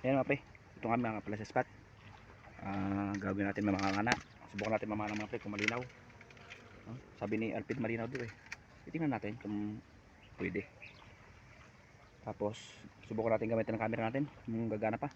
Ayan mga pre, ito nga mga pala sa spot. Gagawin natin mamangana. Subukan natin mamangana mga pre kung malinaw. Sabi ni Alfred malinaw doon eh. Titingnan natin kung pwede. Tapos subukan natin gamitin ng camera natin kung gagana pa.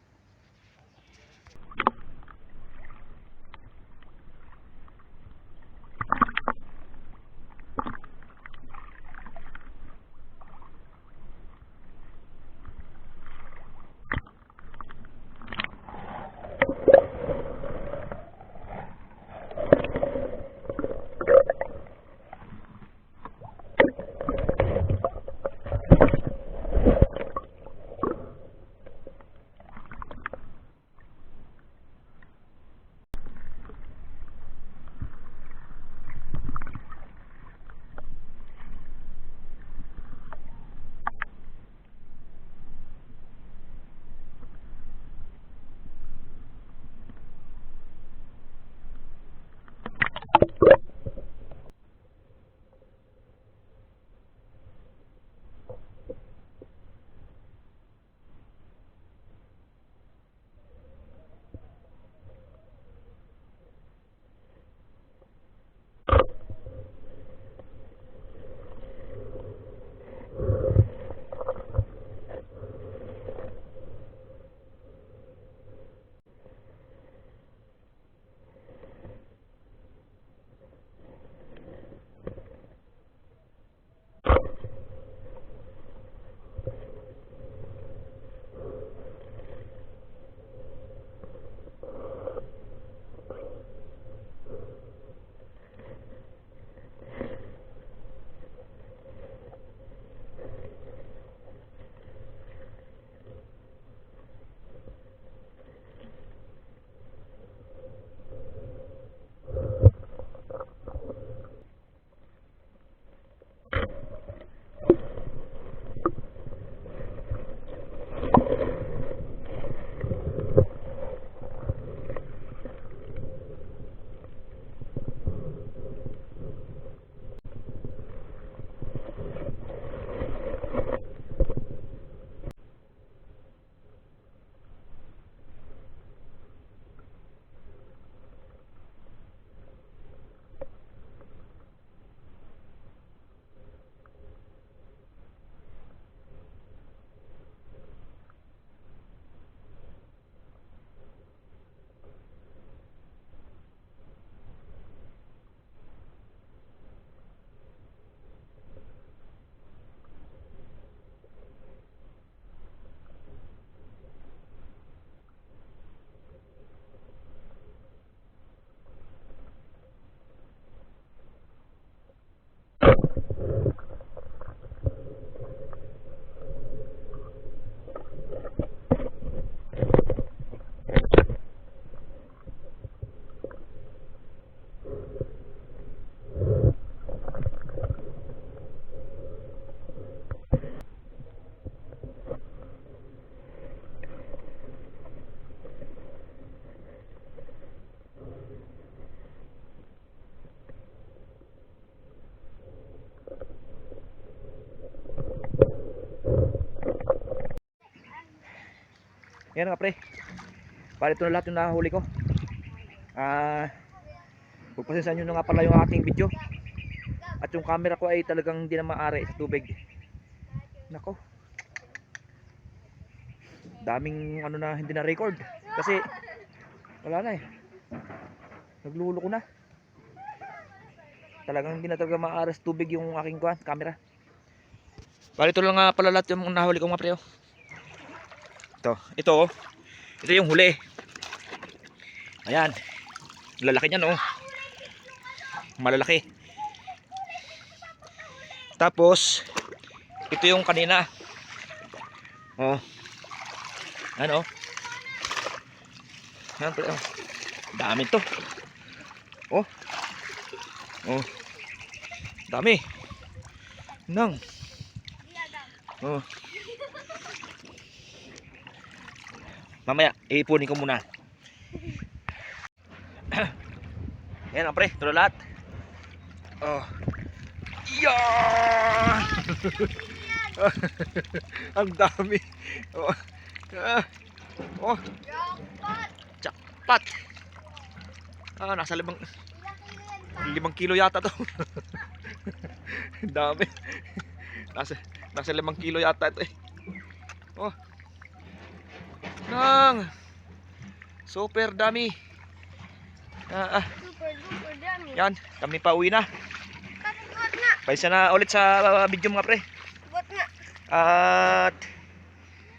Ayan nga pre, bali ito na lahat yung nahuli ko. Pagpasensya nyo na nga pala yung aking video. At yung camera ko ay talagang hindi na maaari sa tubig. Nako, daming ano na hindi na record. Kasi wala na eh, nagluluko na. Talagang hindi na talaga maaari sa tubig yung aking camera. Bali ito lang nga pala lahat yung nahuli ko mga pre. Ito yung huli. Ayan, lalaki niyan oh, malalaki. Tapos ito yung kanina oh, ano yan pre, oh. Dami to oh, oh, dami nang oh. Mamaya iipunin ko muna. Ayan ang pre, ito lahat. Oh. Yan! Ang dami. Oh. Oh, jackpot. Nasa 5 kilo yata to. Ang dami. Nasa 5 kilo yata ito eh. Oh. Nang super dami. Super duper dami. Yan, kami pa uwi na. Buat nga. Paisa na ulit sa video mga pre. Buat nga. At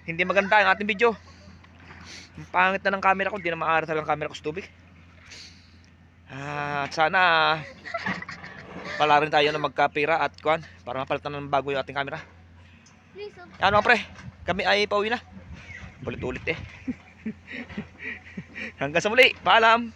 hindi maganda ang ating video. Ang pangit na ng camera ko, hindi na maaari talagang camera ko sa tubig. At sana pala rin tayo na magkapira at kuan para mapalitan ng bago yung ating camera. Please, Yan mga pre, kami ay pauwi na. Ulit-ulit eh. Hanggang sa muli, paalam.